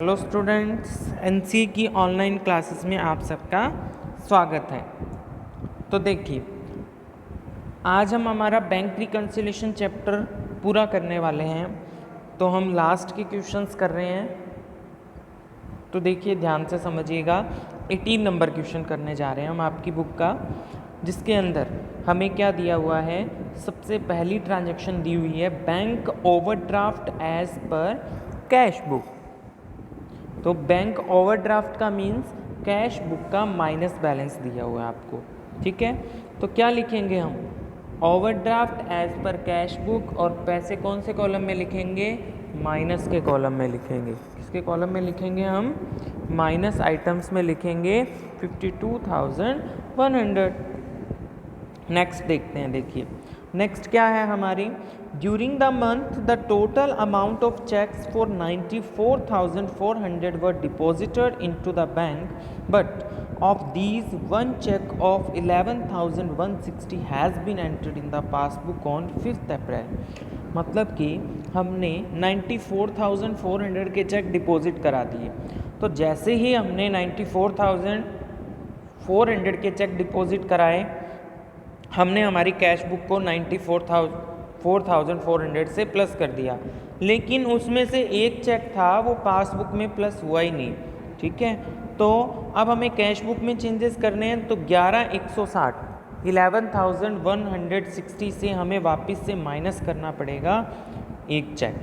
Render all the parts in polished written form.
Hello students, NC की online classes में आप सबका स्वागत है। तो देखिए, आज हम हमारा बैंक रिकन्सिलिएशन चैप्टर पूरा करने वाले हैं। तो हम लास्ट के क्वेश्चंस कर रहे हैं। तो देखिए, ध्यान से समझिएगा। 18 नंबर क्वेश्चन करने जा रहे हैं हम आपकी बुक का, जिसके अंदर हमें क्या दिया हुआ है। सबसे पहली ट्रांजैक्शन दी हुई है bank overdraft as per cash book. तो बैंक ओवरड्राफ्ट का मीन्स कैश बुक का माइनस बैलेंस दिया हुआ है आपको, ठीक है। तो क्या लिखेंगे हम, overdraft as per cash book, और पैसे कौन से कॉलम में लिखेंगे, माइनस के कॉलम में लिखेंगे। किसके कॉलम में लिखेंगे हम, माइनस आइटम्स में लिखेंगे 52,100। नेक्स्ट देखते हैं। देखिए नेक्स्ट क्या है हमारी, during the month the total amount of cheques for 94,400 were deposited into the bank, but of these one cheque of 11,160 has been entered in the passbook on 5 April. मतलब कि हमने 94,400 के चेक डिपॉजिट करा दिए। तो जैसे ही हमने 94,400 के चेक डिपॉजिट कराए, हमने हमारी कैश बुक को 94,400 से प्लस कर दिया, लेकिन उसमें से एक चेक था वो पासबुक में प्लस हुआ ही नहीं, ठीक है। तो अब हमें कैश बुक में चेंजेस करने हैं। तो 11,160 से हमें वापस से माइनस करना पड़ेगा एक चेक।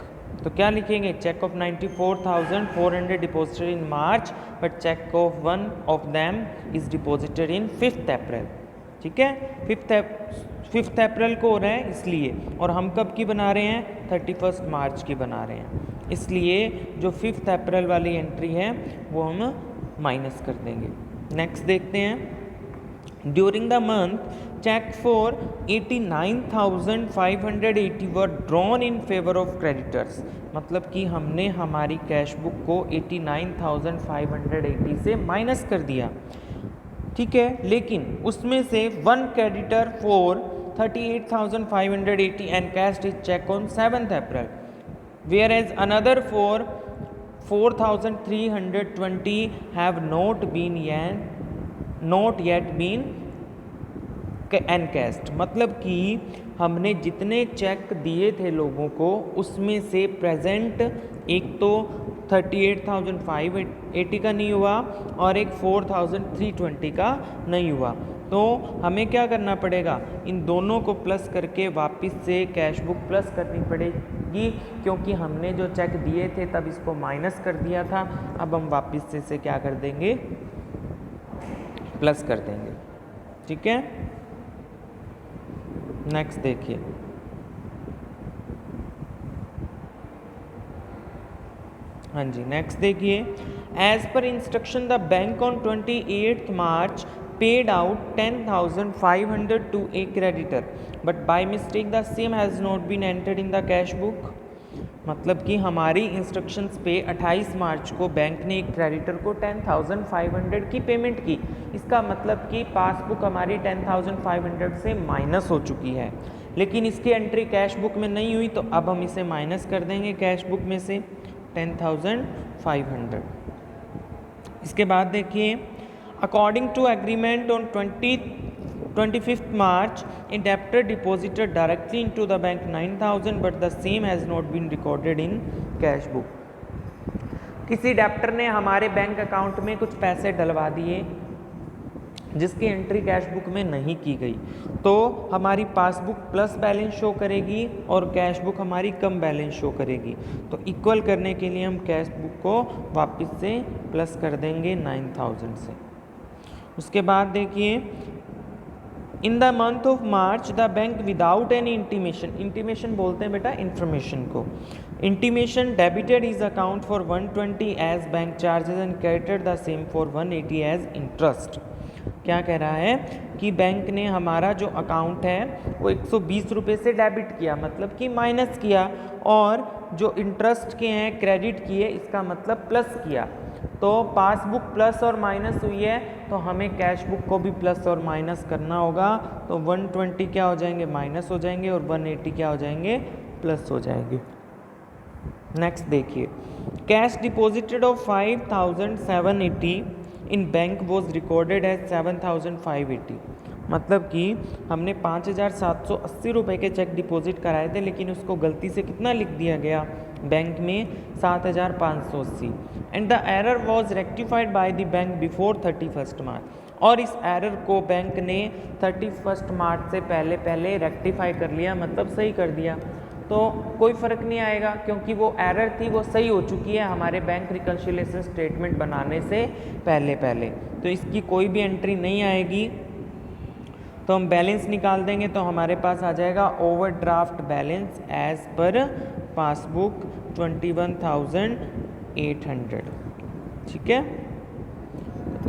तो क्या लिखेंगे, cheque of 94,400 deposited in March, but cheque of one of them is deposited in 5 April, ठीक है। 5 अप्रैल को हो रहा है इसलिए, और हम कब की बना रहे हैं, 31 मार्च की बना रहे हैं, इसलिए जो 5 अप्रैल वाली एंट्री है वो हम माइनस कर देंगे। नेक्स्ट देखते हैं, during the month cheque for 89,580 were drawn in favour of creditors. मतलब कि हमने हमारी कैश बुक को 89,580 से माइनस कर दिया, ठीक है। लेकिन उसमें से one creditor for 38,580 encashed his cheque on 7 April, whereas another for 4,320 have not yet been encashed. मतलब कि हमने जितने चेक दिए थे लोगों को, उसमें से प्रेजेंट एक तो 38,580 का नहीं हुआ और एक 4,320 का नहीं हुआ। तो हमें क्या करना पड़ेगा, इन दोनों को प्लस करके वापस से कैश बुक प्लस करनी पड़ेगी, क्योंकि हमने जो चेक दिए थे तब इसको माइनस कर दिया था। अब हम वापस से इसे क्या कर देंगे, प्लस कर देंगे, ठीक है। नेक्स्ट देखिए, हाँ जी, नेक्स्ट देखिए, as per instruction the bank on 28 March paid out 10,500 to a creditor, but by mistake the same has not been entered in the cash book. मतलब कि हमारी इंस्ट्रक्शंस पे 28 मार्च को बैंक ने एक क्रेडिटर को 10,500 की पेमेंट की। इसका मतलब कि पासबुक हमारी 10,500 से माइनस हो चुकी है, लेकिन इसकी एंट्री कैश बुक में नहीं हुई। तो अब हम इसे माइनस कर देंगे कैश बुक में से 10,500। इसके बाद देखिए, according to agreement on 25th March, a debtor deposited directly into the bank 9,000, but the same has not been recorded in cash book. किसी डेप्टर ने हमारे बैंक अकाउंट में कुछ पैसे डलवा दिए जिसकी एंट्री कैश बुक में नहीं की गई, तो हमारी पासबुक प्लस बैलेंस शो करेगी और कैश बुक हमारी कम बैलेंस शो करेगी। तो इक्वल करने के लिए हम कैश बुक को वापस से प्लस कर देंगे 9,000 से। उसके बाद देखिए, in the month of March the bank without any intimation बोलते हैं बेटा इन्फॉर्मेशन को, intimation debited is account for 120 as bank charges and credited the same for 180 as interest. क्या कह रहा है कि बैंक ने हमारा जो अकाउंट है वो 120 रुपये से डेबिट किया, मतलब कि माइनस किया, और जो इंटरेस्ट के हैं क्रेडिट किए, इसका मतलब प्लस किया। तो पासबुक प्लस और माइनस हुई है, तो हमें कैश बुक को भी प्लस और माइनस करना होगा। तो 120 क्या हो जाएंगे, माइनस हो जाएंगे, और 180 क्या हो जाएंगे, प्लस हो जाएंगे। नेक्स्ट देखिए, cash deposited of 5780 in bank was recorded as 7580। मतलब कि हमने 5780 रुपये के चेक डिपॉजिट कराए थे, लेकिन उसको गलती से कितना लिख दिया गया बैंक में, 7580। And the error was rectified bye the bank before 31 मार्च। और इस एरर को बैंक ने 31 मार्च से पहले रेक्टिफाई कर लिया, मतलब सही कर दिया। तो कोई फ़र्क नहीं आएगा क्योंकि वो एरर थी वो सही हो चुकी है हमारे बैंक रिकन्सिलिएशन स्टेटमेंट बनाने से पहले। तो इसकी कोई भी एंट्री नहीं आएगी। तो हम बैलेंस निकाल देंगे तो हमारे पास आ जाएगा overdraft balance as per passbook 21,800। ठीक है,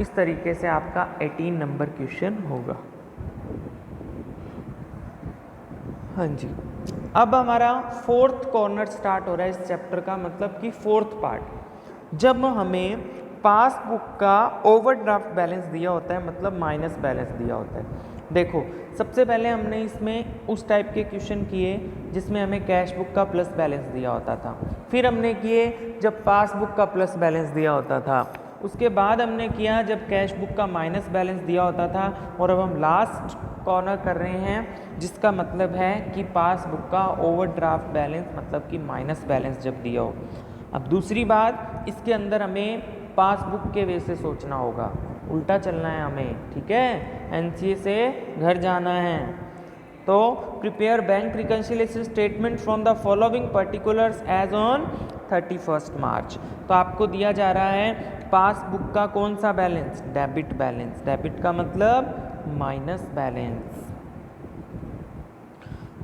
इस तरीके से आपका 18 नंबर क्वेश्चन होगा। हाँ जी, अब हमारा फोर्थ कॉर्नर स्टार्ट हो रहा है इस चैप्टर का, मतलब कि फोर्थ पार्ट। जब हमें पासबुक का ओवरड्राफ्ट बैलेंस दिया होता है, मतलब माइनस बैलेंस दिया होता है। देखो, सबसे पहले हमने इसमें उस टाइप के क्वेश्चन किए जिसमें हमें कैश बुक का प्लस बैलेंस दिया होता था। फिर हमने किए जब पासबुक का प्लस बैलेंस दिया होता था। उसके बाद हमने किया जब कैश बुक का माइनस बैलेंस दिया होता था। और अब हम लास्ट कॉर्नर कर रहे हैं जिसका मतलब है कि पासबुक का ओवरड्राफ्ट बैलेंस, मतलब कि माइनस बैलेंस जब दिया हो। अब दूसरी बात, इसके अंदर हमें पासबुक के वे से सोचना होगा, उल्टा चलना है हमें। ठीक है, एनसीए से घर जाना है। तो prepare bank reconciliation statement from the following particulars as on 31 March. तो आपको दिया जा रहा है पासबुक का कौन सा बैलेंस, डेबिट बैलेंस। डेबिट का मतलब माइनस बैलेंस।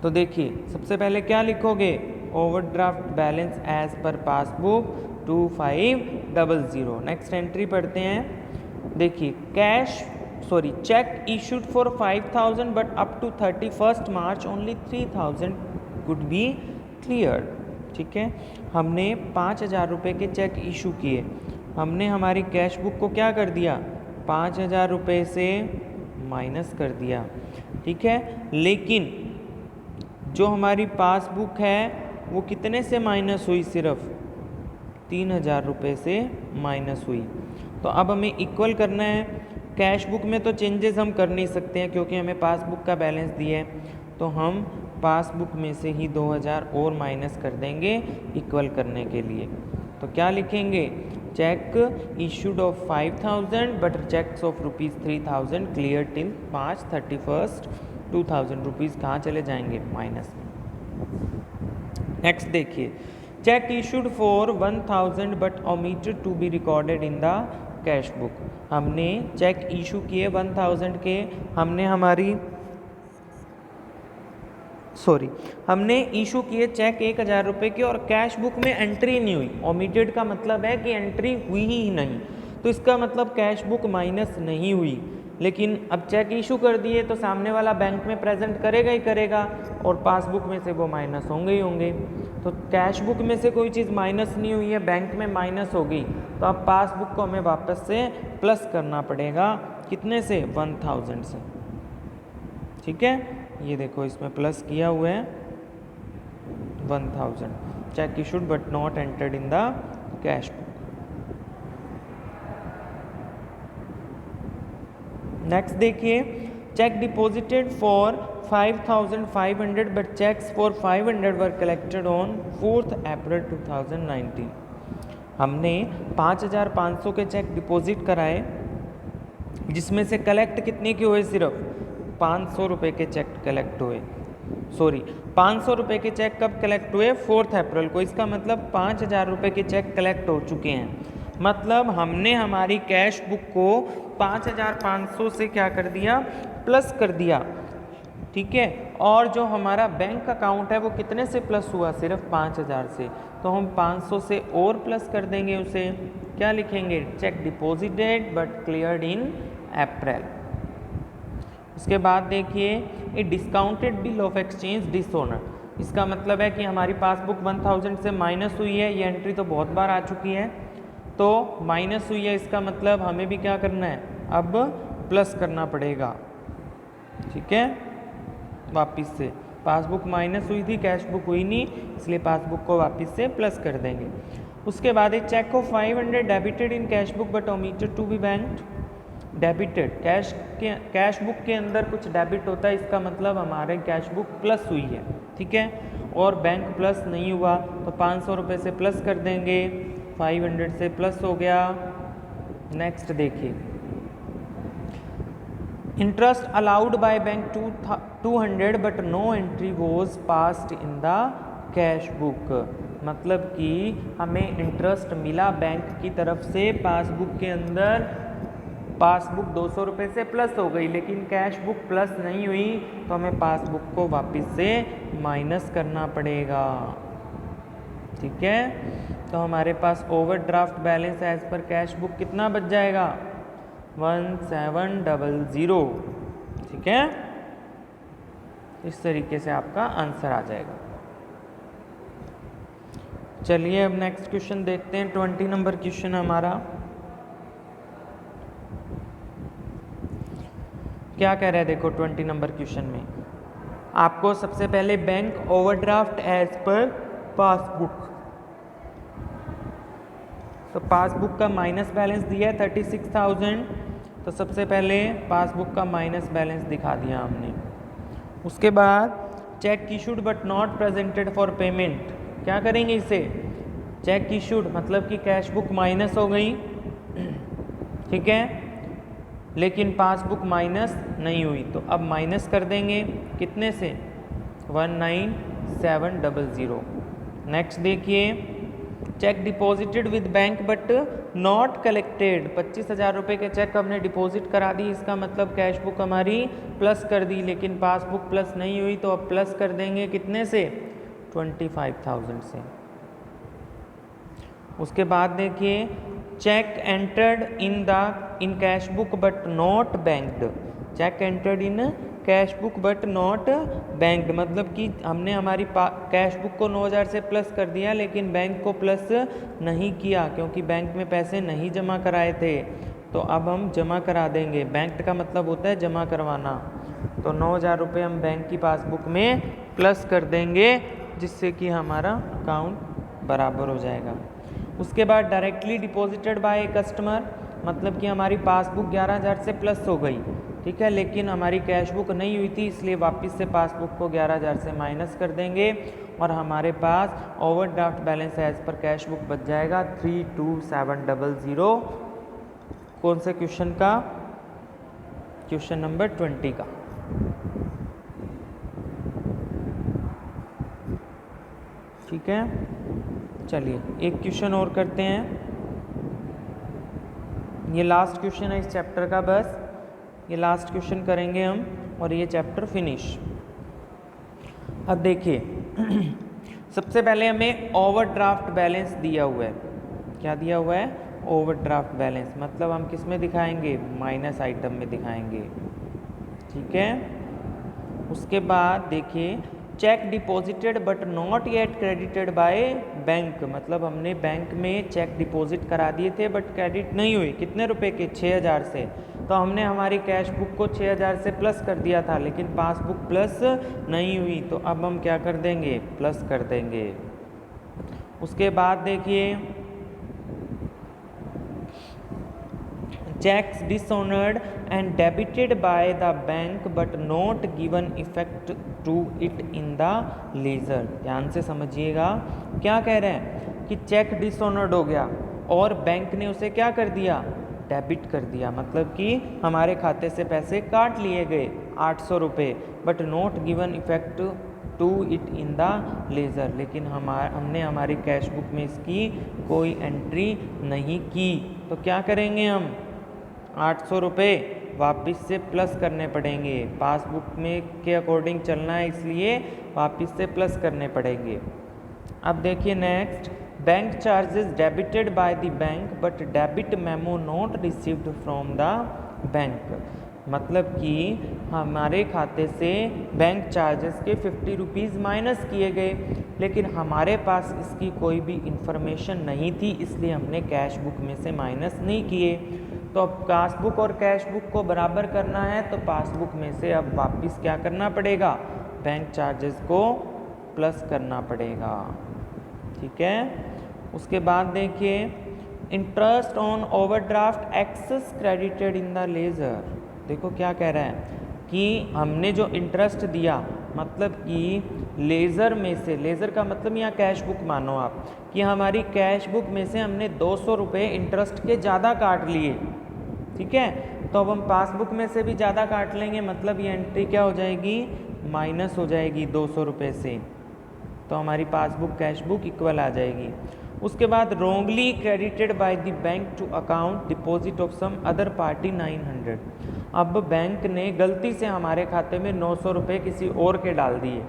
तो देखिए, सबसे पहले क्या लिखोगे, overdraft balance as per passbook 2500। Next entry पढ़ते हैं। देखिए, cheque issued for 5000 but up to 31 March only 3000 could be clear. ठीक है, हमने 5000 रुपये के चेक इशू किए। हमने हमारी कैश बुक को क्या कर दिया, 5000 रुपये से माइनस कर दिया। ठीक है, लेकिन जो हमारी पासबुक है वो कितने से माइनस हुई, सिर्फ 3000 रुपये से माइनस हुई। तो अब हमें इक्वल करना है। कैश बुक में तो चेंजेस हम कर नहीं सकते हैं क्योंकि हमें पासबुक का बैलेंस दिया है, तो हम पासबुक में से ही 2000 और माइनस कर देंगे इक्वल करने के लिए। तो क्या लिखेंगे, cheque issued of 5000 but cheques of ₹3000 clear till 5/31 2000 rupees कहाँ चले जाएंगे, माइनस में। नेक्स्ट देखिए, cheque issued for 1000 but omitted to be recorded in the cash book. हमने चेक इशू किए 1000 के, हमने इशू किए चेक 1000 रुपये के और कैश बुक में एंट्री नहीं हुई। ओमिटेड का मतलब है कि एंट्री हुई ही नहीं, तो इसका मतलब कैश बुक माइनस नहीं हुई। लेकिन अब चेक इशू कर दिए तो सामने वाला बैंक में प्रेजेंट करेगा ही करेगा और पासबुक में से वो माइनस होंगे ही होंगे। तो कैश बुक में से कोई चीज़ माइनस नहीं हुई है, बैंक में माइनस हो गई, तो अब पासबुक को हमें वापस से प्लस करना पड़ेगा। कितने से, 1000 से। ठीक है, ये देखो इसमें प्लस किया हुआ है 1000। Cheque issued but not entered in the cash book. Next देखिए, cheque deposited for 5500 but cheques for 500 were collected on 4 April 2019। हमने 5500 के चेक डिपॉजिट कराए जिसमें से कलेक्ट कितने के हुए, सिर्फ 500 रुपये के चेक कलेक्ट हुए। 500 रुपये के चेक कब कलेक्ट हुए, 4 अप्रैल को। इसका मतलब 5000 रुपये के चेक कलेक्ट हो चुके हैं। मतलब हमने हमारी कैश बुक को 5500 से क्या कर दिया, प्लस कर दिया। ठीक है, और जो हमारा बैंक अकाउंट है वो कितने से प्लस हुआ, सिर्फ 5000 से। तो हम 500 से और प्लस कर देंगे उसे। क्या लिखेंगे, cheque deposited but cleared in April. इसके बाद देखिए, a discounted bill of exchange dishonour. इसका मतलब है कि हमारी पासबुक 1000 से माइनस हुई है। ये एंट्री तो बहुत बार आ चुकी है, तो माइनस हुई है, इसका मतलब हमें भी क्या करना है, अब प्लस करना पड़ेगा। ठीक है, वापिस से पासबुक माइनस हुई थी, कैश बुक हुई नहीं, इसलिए पासबुक को वापस से प्लस कर देंगे। उसके बाद एक cheque of 500 debited in cash book but omitted to be banked. Debited cash book के अंदर कुछ डेबिट होता है, इसका मतलब हमारे कैश बुक प्लस हुई है, ठीक है, और बैंक प्लस नहीं हुआ तो 500 रुपये से प्लस कर देंगे, 500 से प्लस हो गया। नेक्स्ट देखिए, interest allowed by bank 200 but no entry was passed in the cash book. मतलब कि हमें इंटरेस्ट मिला बैंक की तरफ से, पासबुक के अंदर पासबुक 200 रुपये से प्लस हो गई, लेकिन कैश बुक प्लस नहीं हुई, तो हमें पासबुक को वापस से माइनस करना पड़ेगा, ठीक है। तो हमारे पास overdraft balance as per cash book कितना बच जाएगा, 1700, ठीक है। इस तरीके से आपका आंसर आ जाएगा। चलिए अब नेक्स्ट क्वेश्चन देखते हैं। 20 नंबर क्वेश्चन हमारा क्या कह रहा है, देखो 20 नंबर क्वेश्चन में आपको सबसे पहले bank overdraft as per passbook, तो पासबुक का माइनस बैलेंस दिया है 36,000, तो सबसे पहले पासबुक का माइनस बैलेंस दिखा दिया हमने। उसके बाद check issued but not presented for payment, क्या करेंगे इसे, चेक इशूड मतलब कि कैश बुक माइनस हो गई, ठीक है, लेकिन पासबुक माइनस नहीं हुई, तो अब माइनस कर देंगे कितने से, 19700। नेक्स्ट देखिए, cheque deposited with bank but not collected, 25,000 रुपये के चेक हमने डिपॉजिट करा दी, इसका मतलब कैश बुक हमारी प्लस कर दी, लेकिन पासबुक प्लस नहीं हुई, तो अब प्लस कर देंगे कितने से, 25,000 से। उसके बाद देखिए, cheque entered in cash book but not banked, cheque entered in cash book but not banked, मतलब कि हमने हमारी कैश बुक को 9,000 से प्लस कर दिया, लेकिन बैंक को प्लस नहीं किया, क्योंकि बैंक में पैसे नहीं जमा कराए थे, तो अब हम जमा करा देंगे। बैंक का मतलब होता है जमा करवाना, तो 9,000 रुपये हम बैंक की पासबुक में प्लस कर देंगे, जिससे कि हमारा अकाउंट बराबर हो जाएगा। उसके बाद डायरेक्टली डिपॉजिटेड बाय कस्टमर, मतलब कि हमारी पासबुक 11,000 से प्लस हो गई, ठीक है, लेकिन हमारी कैश बुक नहीं हुई थी, इसलिए वापस से पासबुक को 11,000 से माइनस कर देंगे, और हमारे पास overdraft balance as per cash book बच जाएगा 32700। कौन से क्वेश्चन का, क्वेश्चन नंबर 20 का। ठीक है, चलिए एक क्वेश्चन और करते हैं, ये लास्ट क्वेश्चन है इस चैप्टर का, बस ये लास्ट क्वेश्चन करेंगे हम और ये चैप्टर फिनिश। अब देखिए सबसे पहले हमें ओवरड्राफ्ट बैलेंस दिया हुआ है, क्या दिया हुआ है, ओवरड्राफ्ट बैलेंस, मतलब हम किस में दिखाएंगे, माइनस आइटम में दिखाएंगे, ठीक है। उसके बाद देखिए, cheque deposited but not yet credited by bank, मतलब हमने बैंक में चेक डिपॉजिट करा दिए थे बट क्रेडिट नहीं हुई, कितने रुपए के, 6,000 से, तो हमने हमारी कैश बुक को 6,000 से प्लस कर दिया था, लेकिन पासबुक प्लस नहीं हुई, तो अब हम क्या कर देंगे, प्लस कर देंगे। उसके बाद देखिए, cheques dishonoured and debited by the bank but not given effect to it in the ledger, ध्यान से समझिएगा, क्या कह रहे हैं कि चेक डिसऑनर्ड हो गया और बैंक ने उसे क्या कर दिया, डेबिट कर दिया, मतलब कि हमारे खाते से पैसे काट लिए गए 800 रुपये, but not given effect to it in the ledger, लेकिन हमने हमारी कैश बुक में इसकी कोई एंट्री नहीं की, तो क्या करेंगे हम, 800 रुपये वापस से प्लस करने पड़ेंगे, पासबुक में के अकॉर्डिंग चलना है, इसलिए वापस से प्लस करने पड़ेंगे। अब देखिए next, bank charges debited by the bank but debit memo not received from the bank, मतलब कि हमारे खाते से बैंक चार्जेस के 50 रुपीज़ माइनस किए गए, लेकिन हमारे पास इसकी कोई भी इंफॉर्मेशन नहीं थी, इसलिए हमने कैश बुक में से माइनस नहीं किए। तो अब पासबुक और कैश बुक को बराबर करना है, तो पासबुक में से अब वापस क्या करना पड़ेगा, बैंक चार्जेस को प्लस करना पड़ेगा। ठीक है, उसके बाद देखिए interest on overdraft excess credited in the ledger. देखो क्या कह रहा है कि हमने जो इंटरेस्ट दिया, मतलब कि लेज़र में से, लेज़र का मतलब यहाँ कैश बुक मानो आप, कि हमारी कैश बुक में से हमने 200 रुपये इंटरेस्ट के ज़्यादा काट लिए। ठीक है, तो अब हम पासबुक में से भी ज़्यादा काट लेंगे, मतलब ये एंट्री क्या हो जाएगी, माइनस हो जाएगी 200 रुपये से, तो हमारी पासबुक कैश बुक इक्वल आ जाएगी। उसके बाद wrongly credited by the bank to account deposit of some other party 900। अब बैंक ने गलती से हमारे खाते में 900 रुपये किसी और के डाल दिए,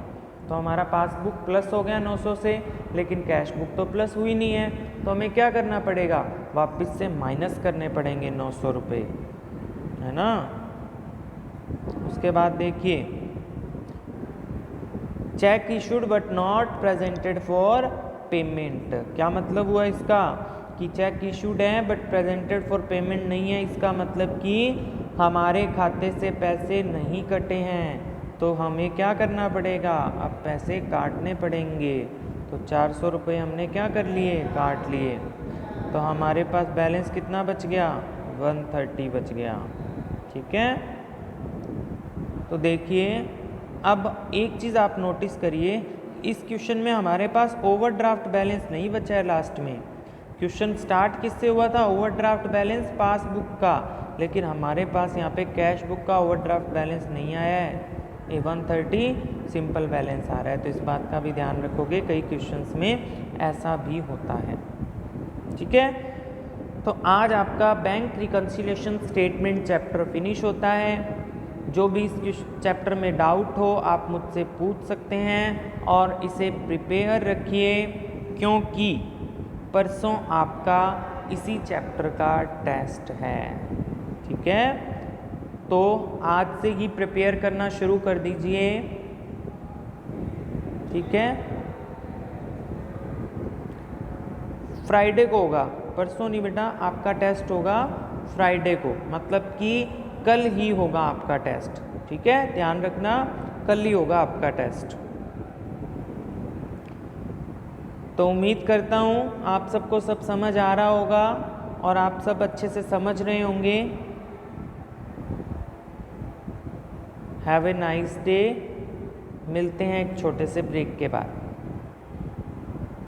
तो हमारा पासबुक प्लस हो गया 900 से, लेकिन कैश बुक तो प्लस हुई नहीं है, तो हमें क्या करना पड़ेगा, वापस से माइनस करने पड़ेंगे 900 रुपये, है ना। उसके बाद देखिए cheque issued but not presented for payment. क्या मतलब हुआ इसका, कि चेक इशूड है बट प्रेजेंटेड फॉर पेमेंट नहीं है, इसका मतलब कि हमारे खाते से पैसे नहीं कटे हैं, तो हमें क्या करना पड़ेगा, अब पैसे काटने पड़ेंगे। तो 400 रुपये हमने क्या कर लिए, काट लिए, तो हमारे पास बैलेंस कितना बच गया, 130 बच गया। ठीक है, तो देखिए अब एक चीज़ आप नोटिस करिए, इस क्वेश्चन में हमारे पास ओवरड्राफ्ट बैलेंस नहीं बचा है। लास्ट में क्वेश्चन स्टार्ट किससे हुआ था, ओवरड्राफ्ट बैलेंस पासबुक का, लेकिन हमारे पास यहाँ पे कैश बुक का ओवरड्राफ्ट बैलेंस नहीं आया है, ये 130 सिंपल बैलेंस आ रहा है। तो इस बात का भी ध्यान रखोगे, कई क्वेश्चंस में ऐसा भी होता है। ठीक है, तो आज आपका bank reconciliation statement chapter finish होता है। जो भी इस चैप्टर में डाउट हो आप मुझसे पूछ सकते हैं, और इसे प्रिपेयर रखिए क्योंकि परसों आपका इसी चैप्टर का टेस्ट है। ठीक है, तो आज से ही प्रिपेयर करना शुरू कर दीजिए। ठीक है, फ्राइडे को होगा, परसों नहीं बेटा, आपका टेस्ट होगा फ्राइडे को, मतलब कि कल ही होगा आपका टेस्ट। ठीक है, ध्यान रखना, कल ही होगा आपका टेस्ट। तो उम्मीद करता हूँ आप सबको सब समझ आ रहा होगा और आप सब अच्छे से समझ रहे होंगे। हैव ए नाइस डे, मिलते हैं एक छोटे से ब्रेक के बाद।